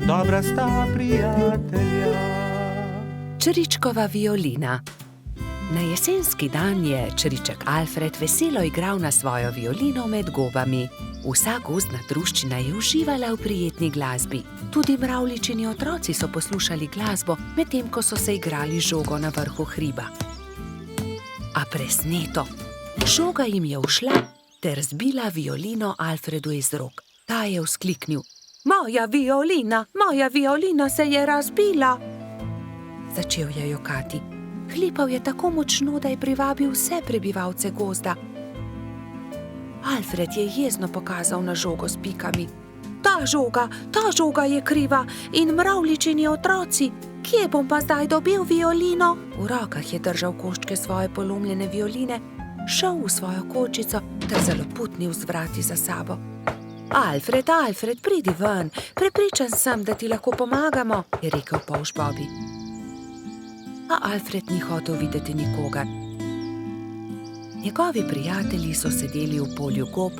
dobra sta prijatelja. Čričkova violina. Na jesenski dan je čriček Alfred veselo igral na svojo violino med gobami. Vsa gozdna druščina je uživala v prijetni glasbi. Tudi mravljičini otroci so poslušali glasbo, medtem ko so se igrali žogo na vrhu hriba. A presneto, žoga jim je ušla ter zbila violino Alfredu iz rok. Ta je vzkliknil: moja violina se je razbila! Začel je jokati. Hlipal je tako močno, da je privabil vse prebivalce gozda. Alfred je jezno pokazal na žogo s pikami. Ta žoga je kriva in mravljičini otroci. Kje bom pa zdaj dobil violino? V rokah je držal koščke svoje polomljene violine, šel v svojo kočico ter zaloputnil z vrati za sabo. Alfred, pridi ven, prepričan sem, da ti lahko pomagamo, je rekel polž Bobby. A Alfred ni hotel videti nikogar. Njegovi prijatelji so sedeli v polju gob,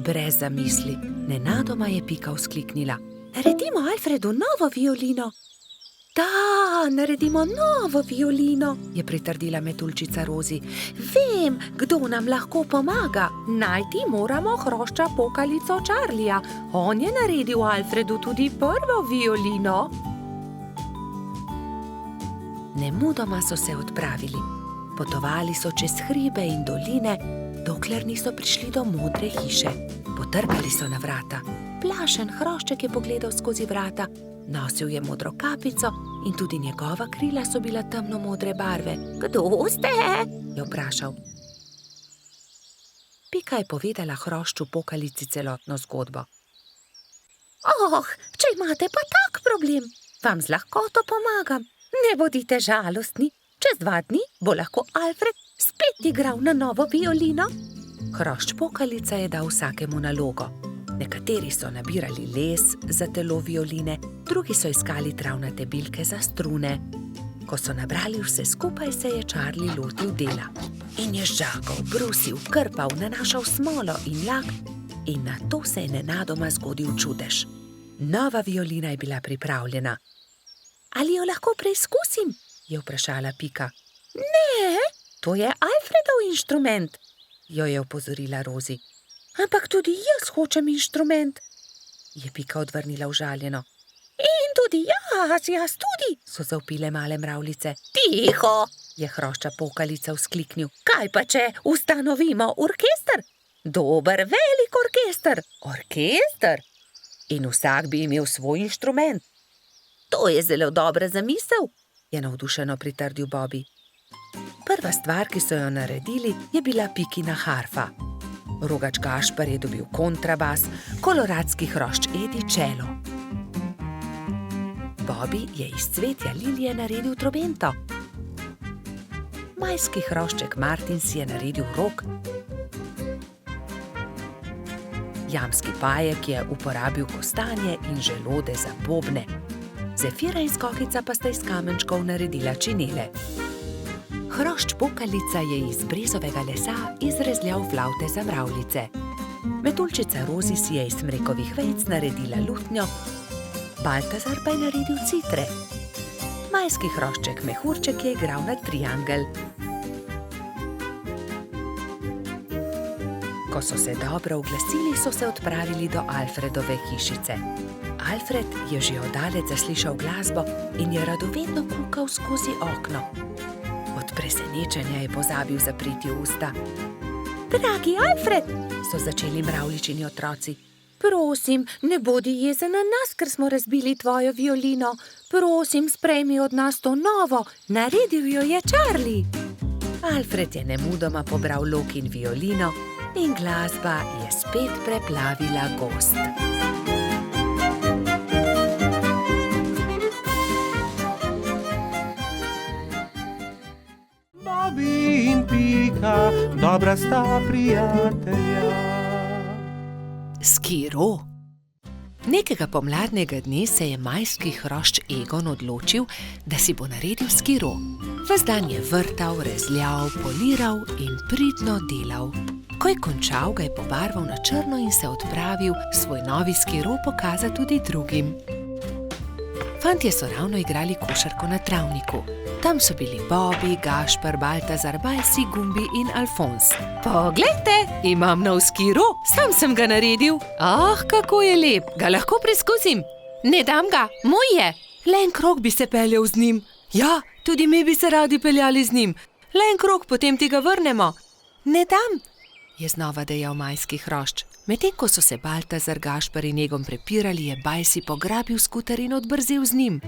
brez zamisli. Nenadoma je Pika vzkliknila: naredimo Alfredu novo violino! Da, naredimo novo violino, je pritrdila metuljčica Rozi. Vem, kdo nam lahko pomaga. Najti moramo hrošča pokalico Charlija. On je naredil Alfredu tudi prvo violino. Nemudoma so se odpravili. Potovali so čez hribe in doline, dokler niso prišli do modre hiše. Potrkali so na vrata. Plašen hrošček je pogledal skozi vrata. Nosil je modro kapico in tudi njegova krila so bila temno-modre barve. Kdo ste? Je vprašal. Pika je povedala hrošču pokalici celotno zgodbo. Če imate pa tak problem, vam z lahkoto pomagam. Ne bodite žalostni, čez 2 dni bo lahko Alfred spet igral na novo violino. Hrošč pokalica je dal vsakemu nalogo. Nekateri so nabirali les za telo violine, drugi so iskali travnate bilke za strune. Ko so nabrali vse skupaj, se je Charlie lotil dela. In je žagal, brusil, krpal, nanašal smolo in lak in nato se je nenadoma zgodil čudež. Nova violina je bila pripravljena. Ali jo lahko preizkusim? Je vprašala Pika. Ne, to je Alfredov inštrument, jo je opozorila Rozi. Ampak tudi jaz hočem inštrument, je Pika odvrnila užaljeno. In tudi jaz tudi, so zavpile male mravljice. Tiho, je hrošča pokalica vzkliknil. Kaj pa če ustanovimo orkester? Dober, velik orkester. Orkester? In vsak bi imel svoj inštrument. To je zelo dobra zamisel, je navdušeno pritrdil Bobby. Prva stvar, ki so jo naredili, je bila Pikina harfa. Rogač Gašper je dobil kontrabas, koloradski hrošč Edi čelo. Bobby je iz cvetja lilije naredil trobento. Majski hrošček Martin si je naredil rog. Jamski pajek je uporabil kostanje in želode za bobne. Zefira in Skokica pa sta iz kamenčkov naredila činele. Hrošč pokalica je iz brezovega lesa izrezljal flavte za mravljice. Metuljčica Rozi si je iz smrekovih vejic naredila lutnjo, Baltazar pa je naredil citre. Majski hrošček Mehurček je igral na triangel. Ko so se dobro oglasili, so se odpravili do Alfredove hišice. Alfred je že oddaleč zaslišal glasbo in je radovedno kukal skozi okno. Od presenečenja je pozabil zapreti usta. Dragi Alfred, so začeli mravljičini otroci. Prosim, ne bodi jezen na nas, ker smo razbili tvojo violino. Prosim, sprejmi od nas to novo, naredil jo je Charlie. Alfred je nemudoma pobral lok in violino in glasba je spet preplavila gozd. Bobby in Pika, dobra sta prijatelja. Skiro. Nekega pomladnega dne se je majski hrošč Egon odločil, da si bo naredil skiro. Ves dan je vrtal, rezljal, poliral in pridno delal. Ko je končal, ga je pobarval na črno in se odpravil svoj novi skiro pokazati tudi drugim. Fantje so ravno igrali košarko na travniku. Tam so bili Bobby, Gašper, Baltazar, Bajsi, Gumbi in Alfons. Poglejte, imam nov skiro, sam sem ga naredil. Ah, kako je lep, ga lahko preizkusim. Ne dam ga, moj je. Le en krog bi se peljal z njim. Ja, tudi mi bi se radi peljali z njim. Le en krog, potem ti ga vrnemo. Ne dam, je znova dejal majski hrošč. Medtem ko so se Baltazar, Gašper in Egon prepirali, je Bajsi pograbil skuter in odbrzel z njim.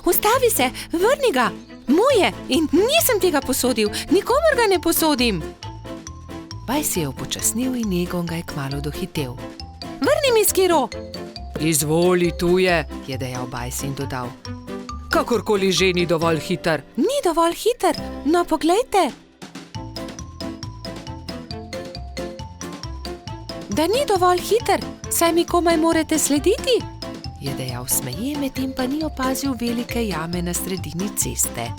Ustavi se, vrni ga, moj je in nisem ti ga posodil, nikomur ga ne posodim. Bajsi je upočasnil in Egon ga je kmalu dohitel. Vrni mi skiro. Izvoli, tu je dejal Bajsi in dodal. Kakorkoli že ni dovolj hiter. Ni dovolj hiter, no poglejte. Da ni dovolj hiter, saj mi komaj morate slediti, je dejal smeje, medtem pa ni opazil velike jame na sredini ceste.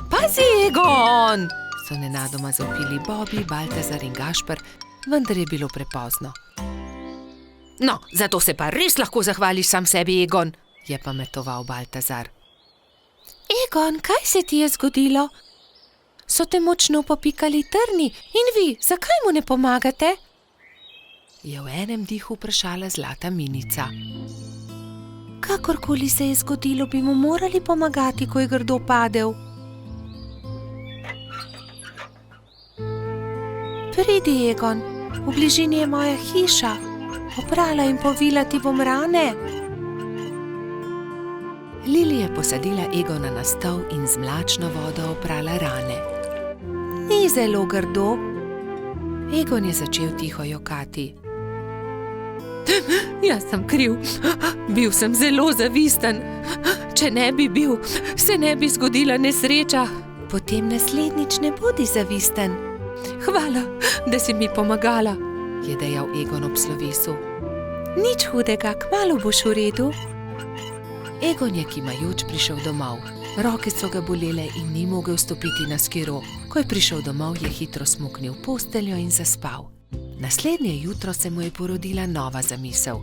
Pazi, Egon! So nenadoma zavpili Bobby, Baltazar in Gašper, vendar je bilo prepozno. No, zato se pa res lahko zahvališ sam sebi, Egon, je pametoval Baltazar. Egon, kaj se ti je zgodilo? So te močno popikali trni in vi, zakaj mu ne pomagate? Je v enem dihu vprašala zlata minica. Kakorkoli se je zgodilo, bi mu morali pomagati, ko je grdo padel. Pridi, Egon, v bližini je moja hiša. Oprala in povila ti bom rane. Lili je posadila Egona na stol in z mlačno vodo oprala rane. Ni zelo grdo. Egon je začel tiho jokati. Jaz sem kriv, bil sem zelo zavisten. Če ne bi bil, se ne bi zgodila nesreča. Potem naslednjič ne bodi zavisten. Hvala, da si mi pomagala, je dejal Egon ob slovesu. Nič hudega, kmalu boš v redu. Egon je kimajoč prišel domov. Roke so ga bolele in ni mogel stopiti na skiro. Ko je prišel domov, je hitro smuknil posteljo in zaspal. Naslednje jutro se mu je porodila nova zamisel.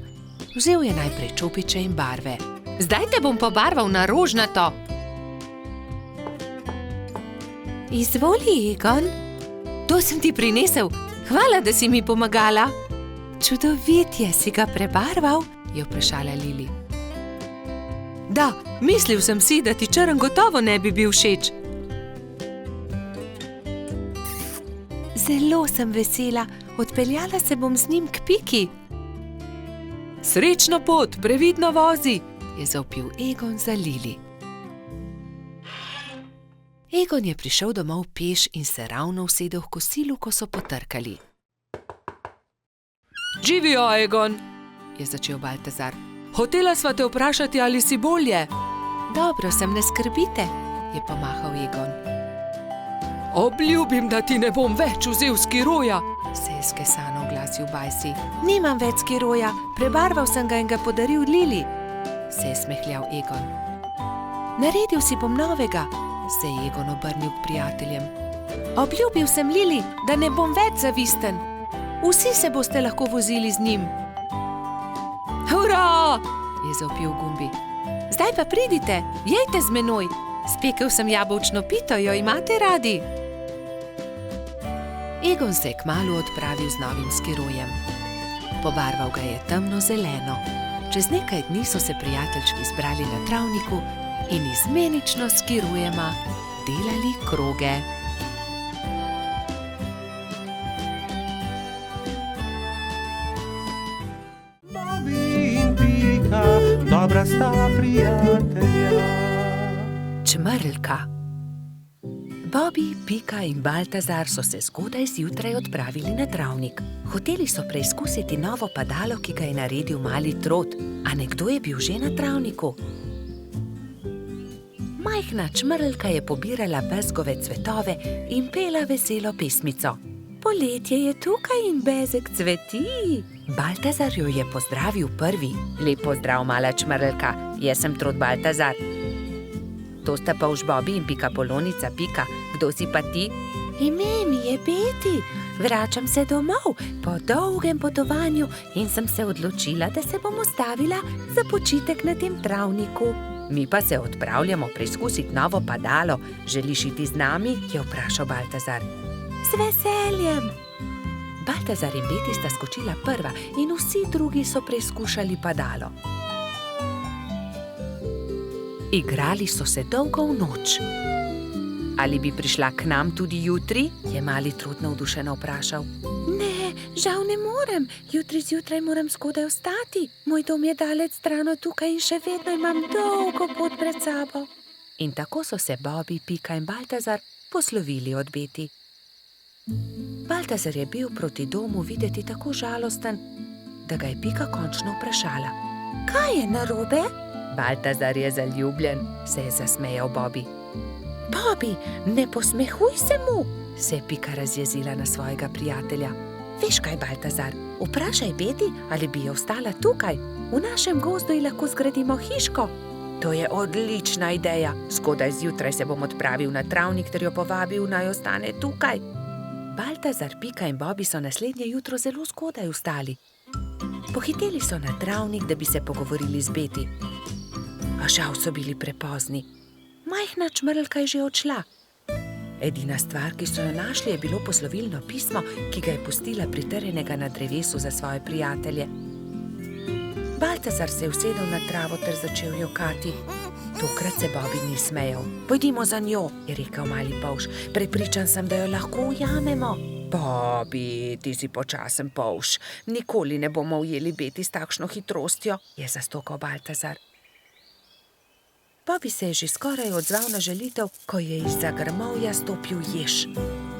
Vzel je najprej čopiče in barve. Zdaj te bom pobarval na rožnato. Izvoli, Egon. To sem ti prinesel. Hvala, da si mi pomagala. Čudovit je, si ga prebarval, je vprašala Lili. Da, mislil sem si, da ti črn gotovo ne bi bil všeč. Zelo sem vesela. Odpeljala se bom z njim k Piki. Srečno pot, previdno vozi, je zavpil Egon za Lili. Egon je prišel domov peš in se ravno usedel v kosilu, ko so potrkali. Živijo, Egon, je začel Baltazar. Hotela sva te vprašati, ali si bolje. Dobro sem, ne skrbite, je pomahal Egon. Obljubim, da ti ne bom več vzel skiroja, se je skesano oglasil Bajsi. Nimam več skiroja, prebarval sem ga in ga podaril Lili, se je smehljal Egon. Naredil si bom novega, se je Egon obrnil k prijateljem. Obljubil sem Lili, da ne bom več zavisten. Vsi se boste lahko vozili z njim. Hurra, je zavpil Gumbi. Zdaj pa pridite, jejte z menoj. Spekel sem jabolčno pito, jo imate radi? Egon se je kmalu odpravil z novim skirojem. Pobarval ga je temno zeleno. Čez nekaj dni so se prijateljčki zbrali na travniku in izmenično s skirojema delali kroge. Bobby in Pika, dobra sta prijatelja. Čmrlka. Bobby, Pika in Baltazar so se zgodaj zjutraj odpravili na travnik. Hoteli so preizkusiti novo padalo, ki ga je naredil mali Trot, a nekdo je bil že na travniku. Majhna čmrlka je pobirala bezgove cvetove in pela veselo pesmico. Poletje je tukaj in bezeg cveti. Baltazar jo je pozdravil prvi. Lep pozdrav, mala čmrlka, jaz sem Trot Baltazar. To sta pa už Bobby in Pikapolonica Pika. Kdo si pa ti? Ime mi je Beti, vračam se domov po dolgem potovanju in sem se odločila, da se bom ustavila za počitek na tem travniku. Mi pa se odpravljamo preizkusiti novo padalo. Želiš iti z nami? Je vprašal Baltazar. Z veseljem! Baltazar in Beti sta skočila prva in vsi drugi so preizkušali padalo. Igrali so se dolgo v noč. Ali bi prišla k nam tudi jutri? Je mali Trud navdušeno vprašal. Ne, žal ne morem. Jutri zjutraj moram skodaj vstati. Moj dom je daleč stran od tukaj in še vedno imam dolgo pot pred sabo. In tako so se Bobby, Pika in Baltazar poslovili od Beti. Baltazar je bil proti domu videti tako žalosten, da ga je Pika končno vprašala. Kaj je narobe? Baltazar je zaljubljen, se je zasmejal Bobby. Bobby, ne posmehuj se mu, se je Pika razjezila na svojega prijatelja. Veš kaj, Baltazar, vprašaj Beti, ali bi jo ostala tukaj. V našem gozdu ji lahko zgradimo hiško. To je odlična ideja. Skodaj zjutraj se bom odpravil na travnik ter jo povabil, naj ostane tukaj. Baltazar, Pika in Bobby so naslednje jutro zelo zgodaj vstali. Pohiteli so na travnik, da bi se pogovorili z Beti. A žal so bili prepozni. Majhna čmrlka je že odšla. Edina stvar, ki so jo našli, je bilo poslovilno pismo, ki ga je pustila pritrjenega na drevesu za svoje prijatelje. Baltazar se je usedel na travo ter začel jokati. Tokrat se Bobby ni smejal. Pojdimo za njo, je rekel mali polž. Prepričan sem, da jo lahko ujamemo. Bobby, ti si počasen polž. Nikoli ne bomo ujeli Beti s takšno hitrostjo, je zastokal Baltazar. Bobby se je že skoraj odzval na želitev, ko je izza grmovja stopil jež.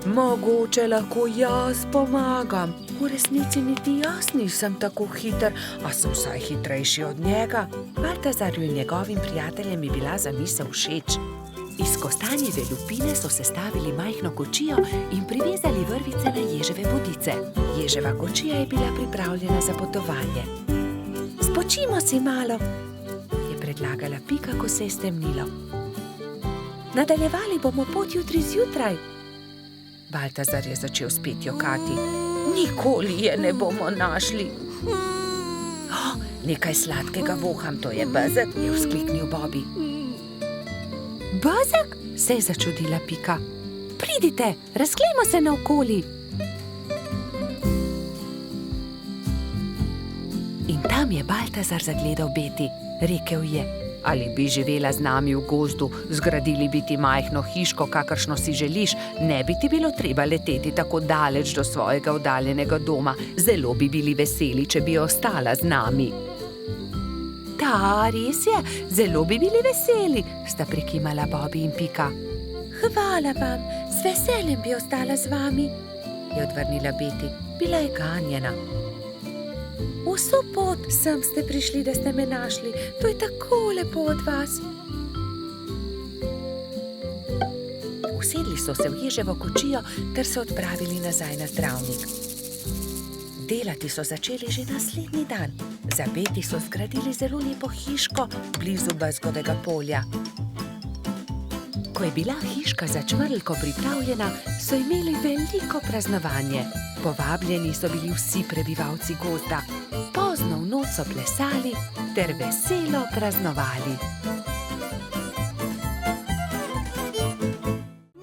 Mogoče lahko jaz pomagam. V resnici niti jaz nisem tako hiter, a sem vsaj hitrejši od njega. Baltazarju in njegovim prijateljem je bila zamisel všeč. Iz kostanjeve lupine so sestavili majhno kočijo in privezali vrvice na ježeve bodice. Ježeva kočija je bila pripravljena za potovanje. Spočimo si malo, predlagala Pika, ko se je stemnilo. Nadaljevali bomo pot jutri zjutraj. Baltazar je začel spet jokati. Nikoli je ne bomo našli. Nekaj sladkega voham, to je bezeg, je vzkliknil Bobby. Bezeg? Se je začudila Pika. Pridite, razglejmo se naokoli. In tam je Baltazar zagledal Beti. Rekel je, ali bi živela z nami v gozdu, zgradili bi ti majhno hiško, kakršno si želiš, ne bi ti bilo treba leteti tako daleč do svojega oddaljenega doma. Zelo bi bili veseli, če bi ostala z nami. Da, res je, zelo bi bili veseli, sta prikimala Bobby in Pika. Hvala vam, z veseljem bi ostala z vami, je odvrnila Beti. Bila je ganjena. Vso pot sem ste prišli, da ste me našli. To je tako lepo od vas. Usedli so se v ježevo kočijo ter se odpravili nazaj na travnik. Delati so začeli že naslednji dan. Za Beti so zgradili zelo lepo hiško blizu bezgodega polja. Ko je bila hiška za čmrlko pripravljena, so imeli veliko praznovanje. Povabljeni so bili vsi prebivalci gozda. Pozno v noč so plesali ter veselo praznovali.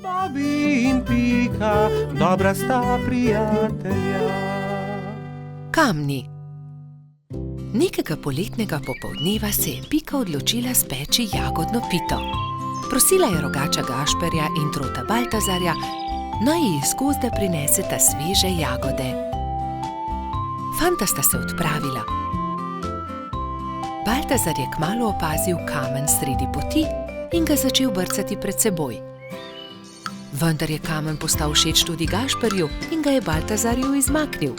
Bobby in Pika, dobra sta prijatelja. Kamni. Nekega poletnega popoldneva se je Pika odločila speči jagodno pito. Prosila je rogača Gašperja in trota Baltazarja, naj ji iz gozda prineseta sveže jagode. Fanta sta se odpravila. Baltazar je kmalu opazil kamen sredi poti in ga začel brcati pred seboj. Vendar je kamen postal všeč tudi Gašperju in ga je Baltazarju izmaknil.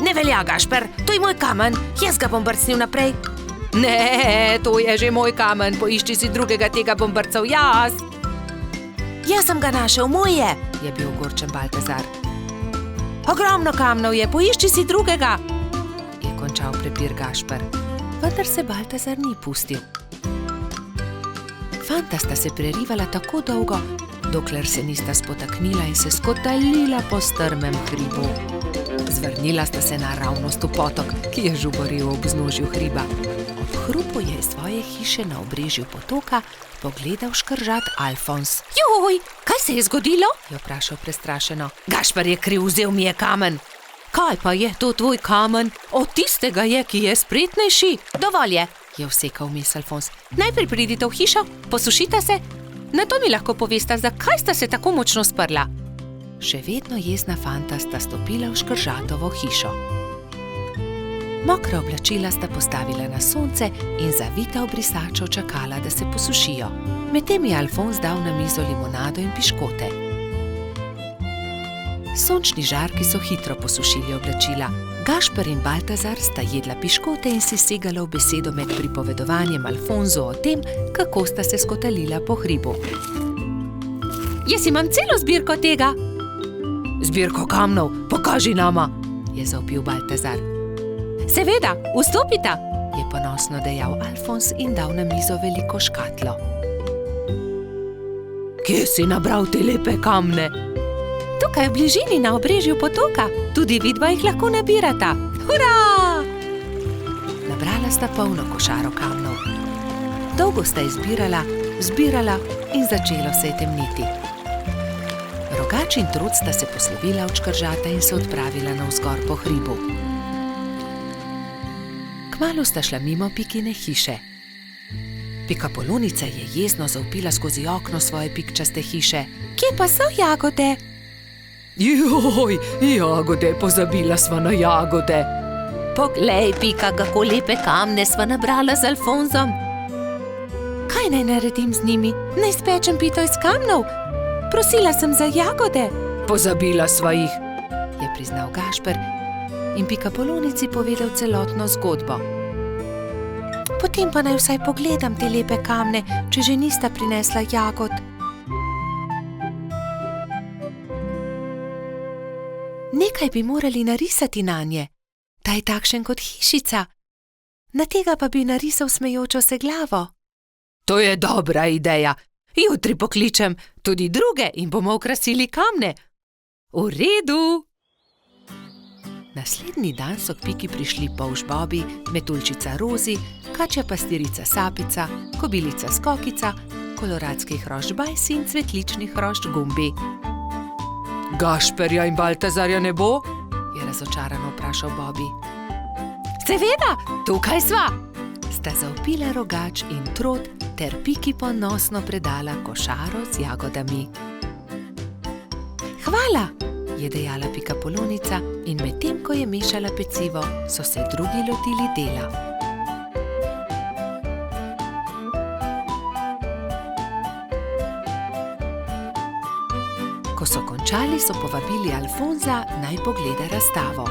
Ne velja, Gašper, to je moj kamen, jaz ga bom brcnil naprej. Ne, to je že moj kamen, poišči si drugega, tega bom brcal jaz. Jaz sem ga našel, moj je bil ogorčen Baltazar. Ogromno kamnov je, poišči si drugega, je končal prepir Gašper. Vendar se Baltazar ni pustil. Fanta sta se prerivala tako dolgo, dokler se nista spotaknila in se skotalila po strmem hribu. Zvrnila sta se naravnost v potok, ki je žuboril ob vznožju hriba. Ob hrupu je iz svoje hiše na obrežju potoka pogledal škržat Alfons. Joj, kaj se je zgodilo? Je vprašal prestrašeno. Gašper je kriv, vzel mi je kamen. Kaj pa je to tvoj kamen? Od tistega je, ki je spretnejši. Dovolj je vsekal vmes Alfons. Najprej pridite v hišo, posušite se, nato mi lahko povesta, zakaj sta se tako močno sprla. Še vedno jezna fanta sta stopila v škržatovo hišo. Mokra oblačila sta postavila na sonce in zavita v brisačo čakala, da se posušijo. Medtem je Alfons dal na mizo limonado in piškote. Sončni žarki so hitro posušili oblačila. Gašper in Baltazar sta jedla piškote in si segala v besedo med pripovedovanjem Alfonzu o tem, kako sta se skotalila po hribu. Jaz imam celo zbirko tega. Zbirko kamnov, pokaži nama, je zavpil Baltazar. Seveda, vstopita, je ponosno dejal Alfons in dal na mizo veliko škatlo. Kje si nabral te lepe kamne? Tukaj v bližini na obrežju potoka, tudi vidva jih lahko nabirata. Hurra! Nabrala sta polno košaro kamnov. Dolgo sta izbirala, zbirala in začelo se je temniti. Rogač in Trud sta se poslovila od škržata in se odpravila navzgor po hribu. Kmalu sta šla mimo Pikine hiše. Pikapolonica je jezno zavpila skozi okno svoje pikčaste hiše. Kje pa so jagode? Joj, jagode, pozabila sva na jagode. Poglej, Pika, kako lepe kamne sva nabrala z Alfonzom. Kaj naj naredim z njimi? Naj spečem pito iz kamnov? Prosila sem za jagode. Pozabila sva jih, je priznal Gašper in Pikapolonici povedal celotno zgodbo. Potem pa naj vsaj pogledam te lepe kamne, če že nista prinesla jagod. Nekaj bi morali narisati nanje. Ta je takšen kot hišica. Na tega pa bi narisal smejočo se glavo. To je dobra ideja. Jutri pokličem tudi druge in bomo okrasili kamne. V redu. Naslednji dan so k Piki prišli polž Bobi, metuljčica Rozi, kačja pastirica Sapica, kobilica Skokica, koloradski hrošč Bajsi in cvetlični hrošč Gumbi. Gašperja in Baltazarja ne bo? Je razočarano vprašal Bobi. Seveda, tukaj sva! Sta zavpila Rogač in Trod ter Piki ponosno predala košaro z jagodami. Hvala, je dejala Pikapolonica in medtem, ko je mešala pecivo, so se drugi lotili dela. Ko so končali, so povabili Alfonza, naj pogleda razstavo.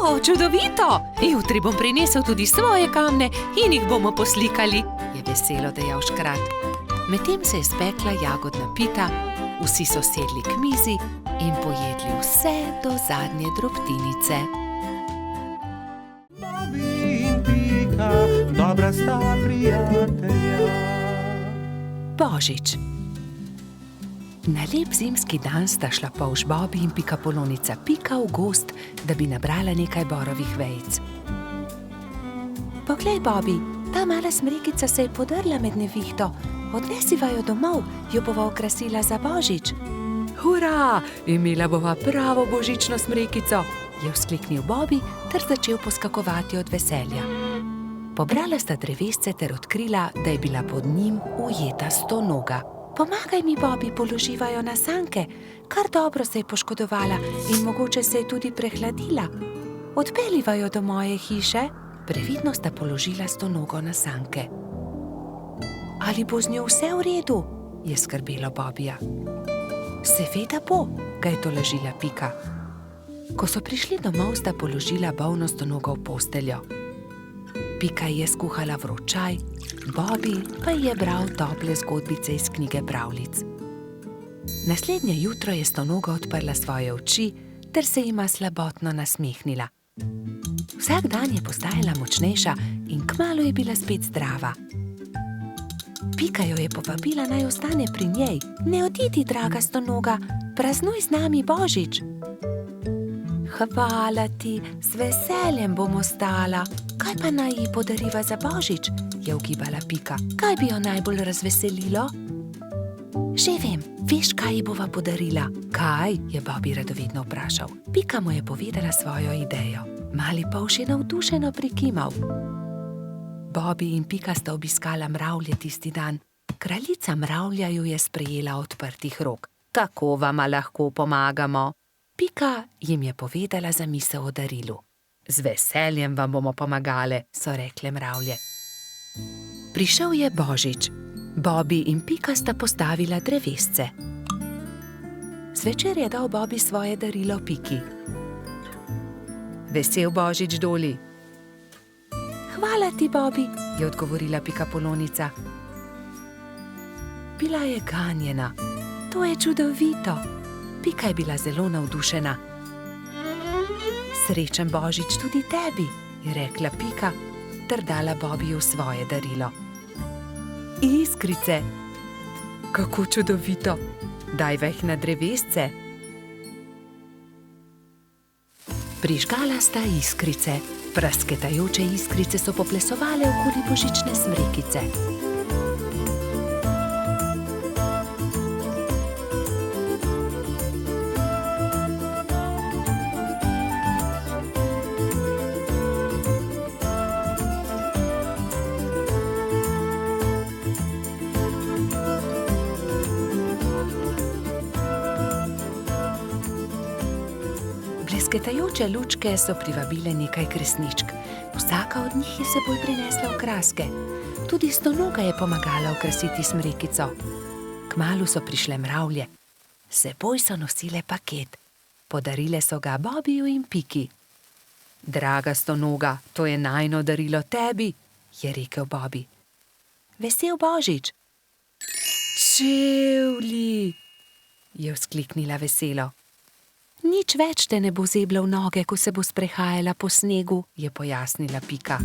O, čudovito! Jutri bom prinesel tudi svoje kamne in jih bomo poslikali, je veselo dejal škrat. Medtem se je spekla jagodna pita, vsi so sedli k mizi in pojedli vse do zadnje drobtinice. Bobi in Pika, dobra sta prijatelja. Božič. Na lep zimski dan sta šla polž Bobi in Pikapolonica Pika v gozd, da bi nabrala nekaj borovih vejic. Poglej, Bobi, ta mala smrekica se je podrla med nevihto. Odnesiva jo domov, jo bova okrasila za Božič. Hurra, imela bova pravo božično smrekico, je vzkliknil Bobi ter začel poskakovati od veselja. Pobrala sta drevesce ter odkrila, da je bila pod njim ujeta stonoga. Pomagaj mi, Bobi, položiva jo na sanke. Kar dobro se je poškodovala in mogoče se je tudi prehladila. Odpeljiva jo do moje hiše. Previdno sta položila stonogo na sanke. Ali bo z njo vse v redu? Je skrbelo Bobija. Seveda bo, ga je tolažila Pika. Ko so prišli domov, sta položila bolno stonogo v posteljo. Pika je skuhala vroč čaj, Bobi pa je bral tople zgodbice iz knjige pravljic. Naslednje jutro je stonoga odprla svoje oči ter se jima slabotno nasmehnila. Vsak dan je postajala močnejša in kmalu je bila spet zdrava. Pika jo je povabila, naj ostane pri njej. Ne odidi, draga stonoga, praznuj z nami Božič. Hvala ti, z veseljem bom ostala. Kaj pa naj ji podariva za Božič? Je ugibala Pika. Kaj bi jo najbolj razveselilo? Že vem, veš, kaj ji bova podarila? Kaj? Je Bobby radovedno vprašal. Pika mu je povedala svojo idejo. Mali polž je navdušeno prikimal. Bobby in Pika sta obiskala mravlje tisti dan. Kraljica mravlja ju je sprejela odprtih rok. Kako vama lahko pomagamo? Pika jim je povedala zamisel o darilu. Z veseljem vam bomo pomagale, so rekle mravlje. Prišel je Božič. Bobby in Pika sta postavila drevesce. Zvečer je dal Bobby svoje darilo Piki. Vesel Božič, Doli. Hvala ti, Bobby, je odgovorila Pikapolonica. Bila je ganjena. To je čudovito. Pika je bila zelo navdušena. Srečen Božič tudi tebi, je rekla Pika, ter dala Bobbyju svoje darilo. Iskrice. Kako čudovito. Dajva jih na drevesce. Prižgala sta iskrice. Prasketajoče iskrice so poplesovale okoli božične smrekice. Blesketajoče lučke so privabile nekaj kresničk. Vsaka od njih je seboj prinesla okraske. Tudi stonoga je pomagala okrasiti smrekico. Kmalu so prišle mravlje. Seboj so nosile paket. Podarile so ga Bobbyju in Piki. Draga stonoga, to je najino darilo tebi, je rekel Bobby. Vesel Božič. Čevlji, je vzkliknila veselo. Nič več te ne bo zeblo v noge, ko se bo sprehajala po snegu, je pojasnila Pika.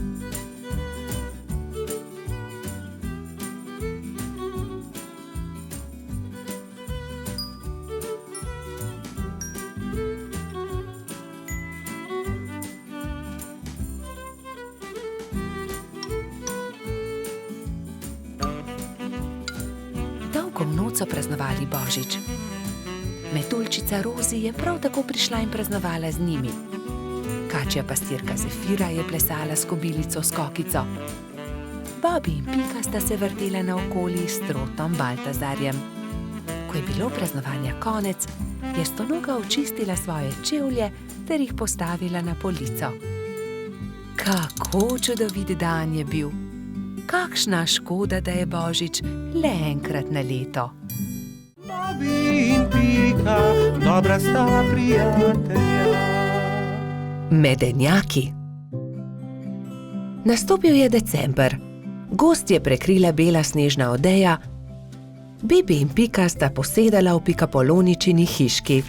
Dolgo v noč so praznovali Božič. Metuljčica Rozi je prav tako prišla in praznovala z njimi. Kačja pastirka Zefira je plesala s kobilico Skokico. Bobby in Pika sta se vrtela naokoli s Trotom Baltazarjem. Ko je bilo praznovanja konec, je stonoga očistila svoje čevlje ter jih postavila na polico. Kako čudovit dan je bil! Kakšna škoda, da je Božič le enkrat na leto. Bobby in Pika, dobra sta prijatelja. Medenjaki. Nastopil je december. Gozd je prekrila bela snežna odeja. Bobby in Pika sta posedala v Pikapoloničini hiški.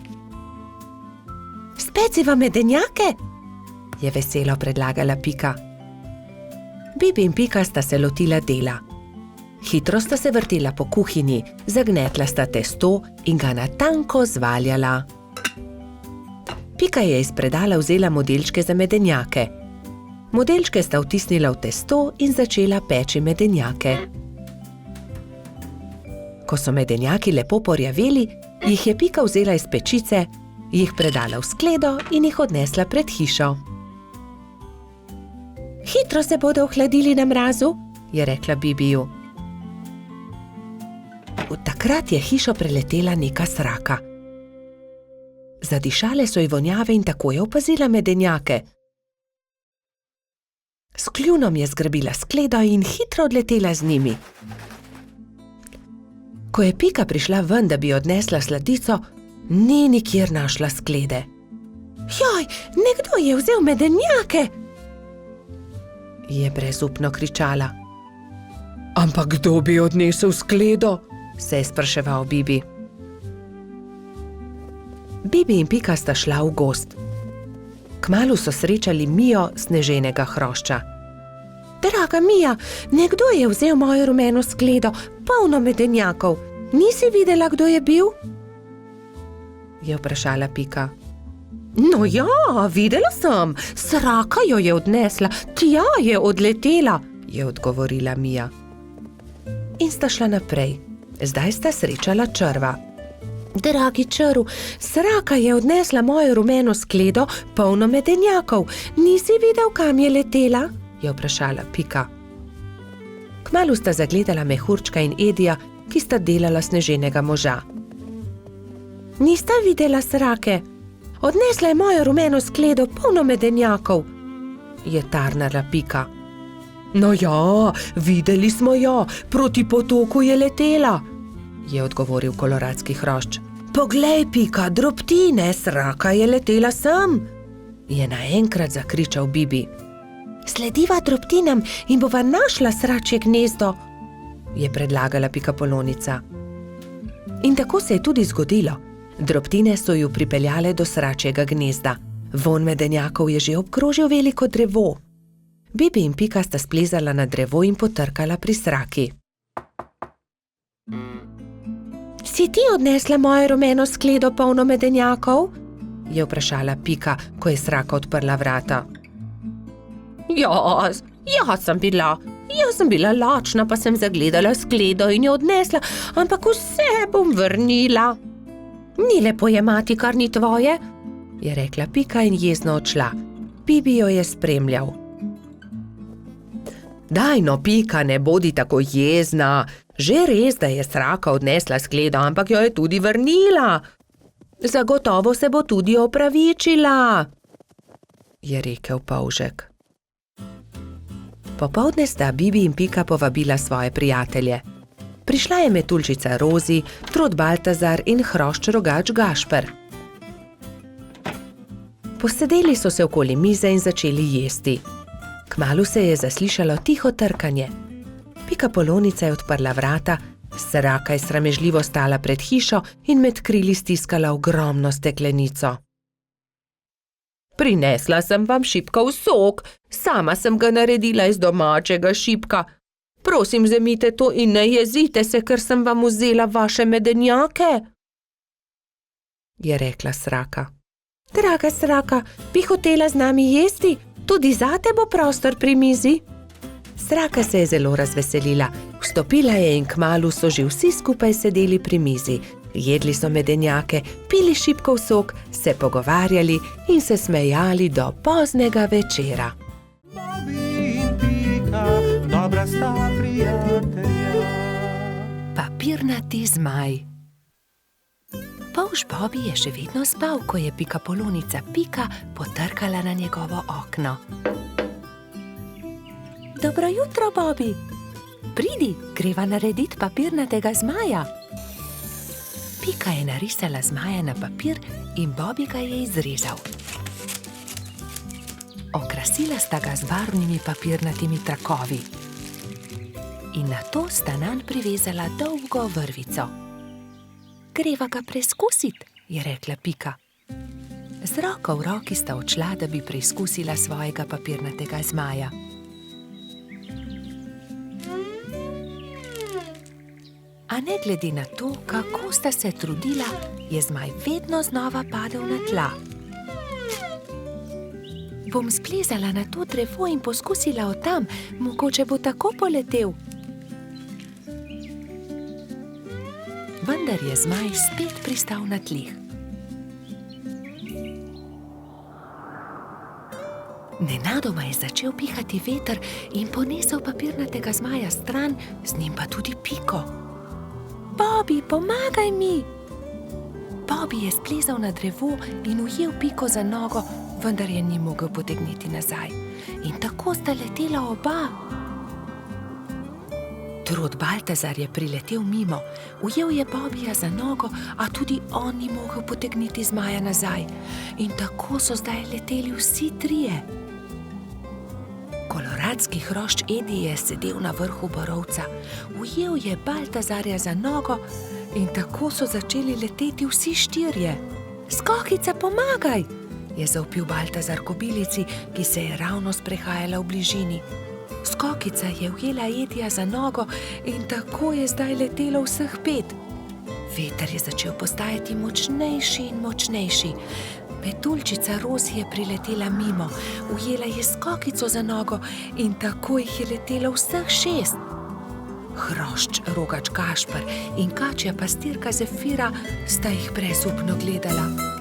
Speciva medenjake? Je veselo predlagala Pika. Bobby in Pika sta se lotila dela. Hitro sta se vrtela po kuhinji, zagnetla sta testo in ga na tanko zvaljala. Pika je iz predala vzela modelčke za medenjake. Modelčke sta vtisnila v testo in začela peči medenjake. Ko so medenjaki lepo porjaveli, jih je Pika vzela iz pečice, jih predala v skledo in jih odnesla pred hišo. Hitro se bodo ohladili na mrazu, je rekla Bobbyju. Takrat je hišo preletela neka sraka. Zadišale so ji vonjave in tako je opazila medenjake. S kljunom je zgrabila skledo in hitro odletela z njimi. Ko je Pika prišla ven, da bi odnesla sladico, ni nikjer našla sklede. Joj, nekdo je vzel medenjake! Je brezupno kričala. Ampak kdo bi odnesel skledo? Se je spraševal Bobby. Bobby in Pika sta šla v gozd. Kmalu so srečali Mijo sneženega hrošča. Draga Mija, nekdo je vzel mojo rumeno skledo, polno medenjakov. Nisi videla, kdo je bil? Je vprašala Pika. No ja, videla sem, sraka jo je odnesla, tja je odletela, je odgovorila Mija. In sta šla naprej. Zdaj sta srečala črva. Dragi črv, sraka je odnesla mojo rumeno skledo, polno medenjakov. Nisi videl, kam je letela? Je vprašala Pika. Kmalu sta zagledala mehurčka in Edija, ki sta delala sneženega moža. Nista videla srake? Odnesla je mojo rumeno skledo, polno medenjakov, je tarnala Pika. No ja, videli smo jo, proti potoku je letela, je odgovoril koloradski hrošč. Poglej, Pika, drobtine, sraka je letela sem, je naenkrat zakričal Bibi. Slediva drobtinam in bova našla sračje gnezdo, je predlagala Pikapolonica. In tako se je tudi zgodilo. Drobtine so ju pripeljale do sračjega gnezda. Vonj medenjakov je že obkrožil veliko drevo. Bibi in Pika sta splezala na drevo in potrkala pri sraki. Si ti odnesla mojo rumeno skledo, polno medenjakov? Je vprašala Pika, ko je sraka odprla vrata. Jaz sem bila lačna, pa sem zagledala skledo in jo odnesla, ampak vse bom vrnila. Ni lepo jemati, kar ni tvoje, je rekla Pika in jezno odšla. Bibi jo je spremljal. Daj no, Pika, ne bodi tako jezna. Že res, da je sraka odnesla skledo, ampak jo je tudi vrnila. Zagotovo se bo tudi opravičila, je rekel polžek. Popoldne sta Bibi in Pika povabila svoje prijatelje. Prišla je metuljčica Rozi, trod Baltazar in hrošč rogač Gašper. Posedeli so se okoli mize in začeli jesti. Kmalu se je zaslišalo tiho trkanje. Pikapolonica je odprla vrata, sraka je sramežljivo stala pred hišo in med krili stiskala ogromno steklenico. Prinesla sem vam šipkov sok, sama sem ga naredila iz domačega šipka. Prosim, vzemite to in ne jezite se, ker sem vam vzela vaše medenjake, je rekla sraka. Draga sraka, bi hotela z nami jesti? Tudi zate bo prostor pri mizi. Sraka se je zelo razveselila, vstopila je in kmalu so že vsi skupaj sedeli pri mizi. Jedli so medenjake, pili šipkov sok, se pogovarjali in se smejali do poznega večera. Bobby in Pika, dobra sta prijatelja. Papirnati zmaj. Polž Bobby je še vedno spal, ko je Pikapolonica Pika potrkala na njegovo okno. Dobro jutro, Bobby. Pridi, greva narediti papirnatega zmaja. Pika je narisala zmaja na papir in Bobby ga je izrezal. Okrasila sta ga z barvnimi papirnatimi trakovi. In nato sta nanj privezala dolgo vrvico. Greva ga preizkusit, je rekla Pika. Z roko v roki sta odšla, da bi preizkusila svojega papirnatega zmaja. A ne glede na to, kako sta se trudila, je zmaj vedno znova padel na tla. Bom splezala na to drevo in poskusila od tam, mogoče bo tako poletel. Vendar je zmaj spet pristal na tleh. Nenadoma je začel pihati veter in ponesel papirnatega zmaja stran, z njim pa tudi Piko. Bobby, pomagaj mi! Bobby je splezal na drevo in ujel Piko za nogo, vendar je ni mogel potegniti nazaj. In tako sta letela oba. Trod Baltazar je priletel mimo, ujel je Bobbyja za nogo, a tudi on ni mogel potegniti zmaja nazaj. In tako so zdaj leteli vsi trije. Koloradski hrošč Edi je sedel na vrhu borovca, ujel je Baltazarja za nogo in tako so začeli leteti vsi štirje. Skokica, pomagaj, je zavpil Baltazar kobilici, ki se je ravno sprehajala v bližini. Skokica je ujela Edija za nogo in tako je zdaj letelo vseh 5. Veter je začel postajati močnejši in močnejši. Metuljčica Rozi je priletela mimo, ujela je Skokico za nogo in tako jih je letelo vseh 6. Hrošč, rogač Gašper in kačja pastirka Zefira sta jih brezupno gledala.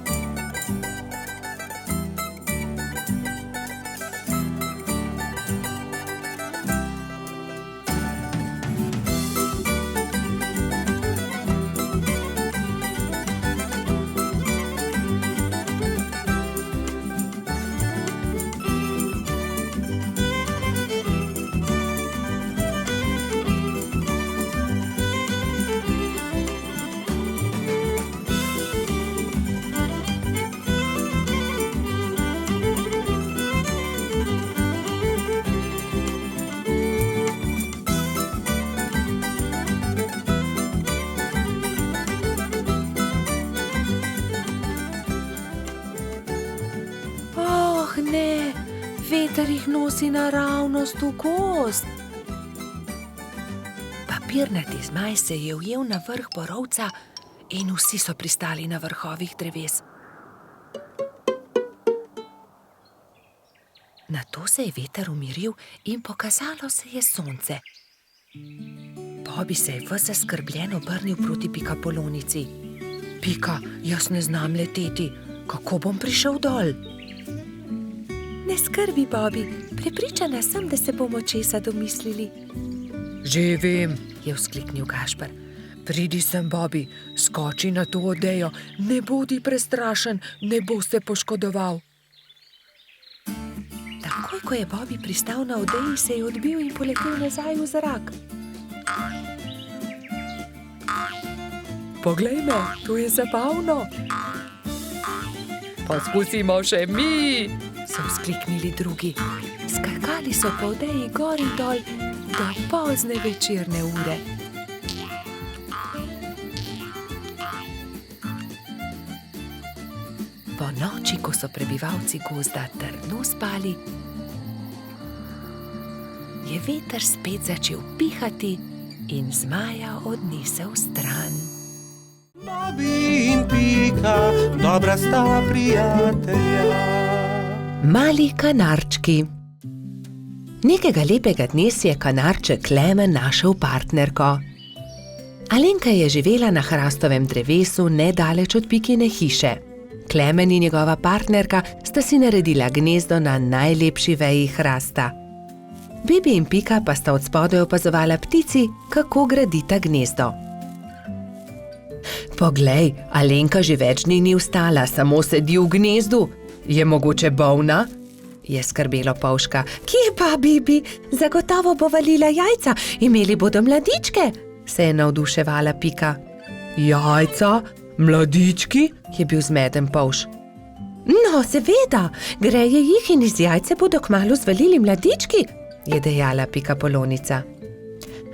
Ne, veter jih nosi naravnost v gozd. Papirnati zmaj se je ujel na vrh borovca in vsi so pristali na vrhovih dreves. Nato se je veter umiril in pokazalo se je sonce. Bobby se je ves zaskrbljen obrnil proti Pikapolonici. Pika, jaz ne znam leteti, kako bom prišel dol? Ne skrbi, Bobby, prepričana sem, da se bomo česa domislili. Že vem, je vzkliknil Gašper. Pridi sem, Bobby, skoči na to odejo, ne bodi prestrašen, ne bo se poškodoval. Takoj, ko je Bobby pristal na odeji, se je odbil in poletel nazaj v zrak. Poglej me, to je zabavno. Pa spustimo še mi, so vzkliknili drugi. Skakali so po odeji gor in dol do pozne večerne ure. Po noči, ko so prebivalci gozda trdno spali, je veter spet začel pihati in zmaja odnesel stran. Bobby in Pika, dobra sta prijatelja. Mali kanarčki. Nekega lepega dne si je kanarček Klemen našel partnerko. Alenka je živela na hrastovem drevesu nedaleč od Pikine hiše. Klemen in njegova partnerka sta si naredila gnezdo na najlepši veji hrasta. Bibi in Pika pa sta od spodaj opazovala ptici, kako gradita gnezdo. Poglej, Alenka že več dni ni vstala, samo sedi v gnezdu. Je mogoče bolna? Je skrbelo Polška. Kje pa, Bibi? Zagotovo bo valila jajca, imeli bodo mladičke, se je navduševala Pika. Jajca? Mladički? Je bil zmeden Polš. No, seveda, greje jih in iz jajce bodo kmalu zvalili mladički, je dejala Pikapolonica.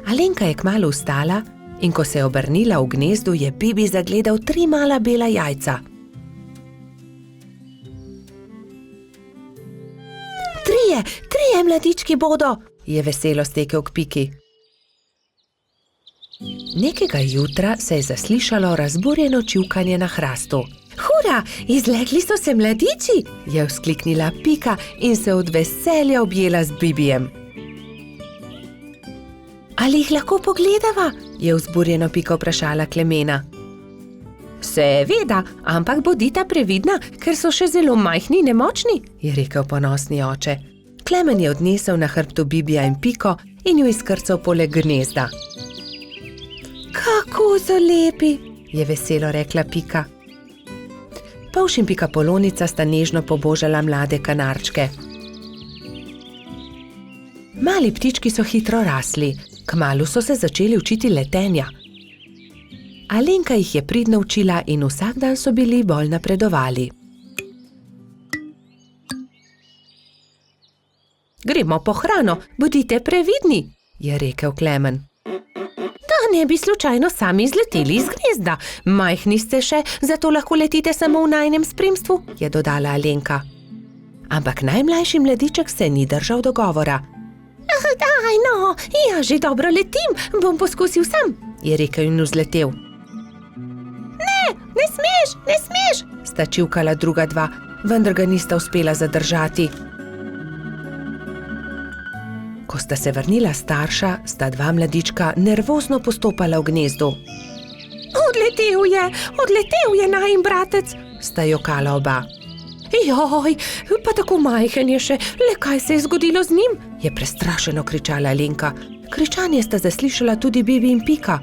Alenka je kmalu vstala in ko se je obrnila v gnezdu, je Bibi zagledal 3 mala bela jajca. Trije mladički bodo, je veselo stekel k Piki. Nekega jutra se je zaslišalo razburjeno čivkanje na hrastu. Hura, izlegli so se mladiči, je vzkliknila Pika in se od veselja objela z Bibijem. Ali jih lahko pogledava? Je vzburjeno Pika vprašala Klemena. Seveda, ampak bodita previdna, ker so še zelo majhni in nemočni, je rekel ponosni oče. Klemen je odnesel na hrbtu Bibija in Piko in jo izkrcal poleg gnezda. Kako so lepi, je veselo rekla Pika. Polš in Pikapolonica sta nežno pobožala mlade kanarčke. Mali ptički so hitro rasli, kmalu so se začeli učiti letenja. Alenka jih je pridno učila in vsak dan so bili bolj napredovali. Gremo po hrano, bodite previdni, je rekel Klemen. Da ne bi slučajno sami izleteli iz gnezda. Majhni ste še, zato lahko letite samo v najinem spremstvu, je dodala Alenka. Ampak najmlajši mladiček se ni držal dogovora. Daj, no, ja že dobro letim, bom poskusil sam, je rekel in vzletel. Ne smeš, sta čivkala druga dva, vendar ga nista uspela zadržati. Ko sta se vrnila starša, sta dva mladička nervozno postopala v gnezdu. Odletel je najin bratec, sta jokala oba. Joj, pa tako majhen je še, le kaj se je zgodilo z njim, je prestrašeno kričala Alenka. Kričanje sta zaslišala tudi Bibi in Pika.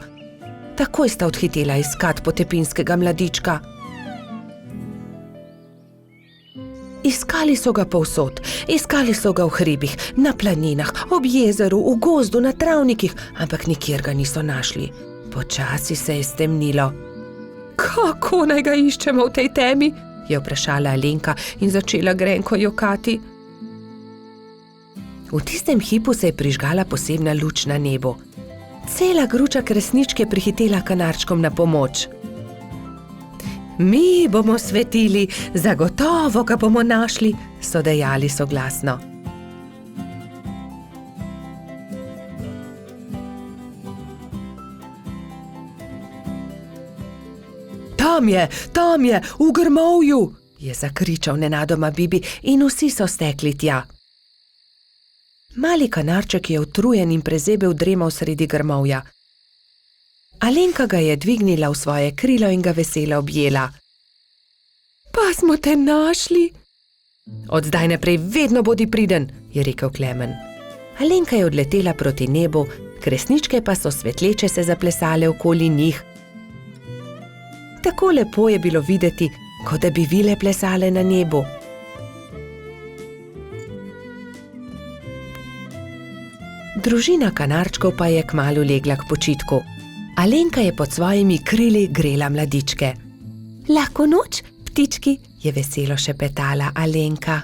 Takoj sta odhitela iskat potepinskega mladička. Iskali so ga povsod, iskali so ga v hribih, na planinah, ob jezeru, v gozdu, na travnikih, ampak nikjer ga niso našli. Počasi se je stemnilo. Kako naj ga iščemo v tej temi? Je vprašala Alenka in začela grenko jokati. V tistem hipu se je prižgala posebna luč na nebu. Cela gruča kresničk je prihitela kanarčkom na pomoč. Mi bomo svetili, zagotovo ga bomo našli, so dejali soglasno. Tam je, v grmovju, je zakričal nenadoma Bibi in vsi so stekli tja. Mali kanarček je utrujen in prezebel dremal sredi grmovja. Alenka ga je dvignila v svoje krilo in ga veselo objela. Pa smo te našli. Od zdaj naprej vedno bodi priden, je rekel Klemen. Alenka je odletela proti nebu, kresničke pa so svetleče se zaplesale okoli njih. Tako lepo je bilo videti, kot da bi vile plesale na nebu. Družina kanarčkov pa je kmalu legla k počitku. Alenka je pod svojimi krili grela mladičke. Lahko noč, ptički, je veselo šepetala Alenka.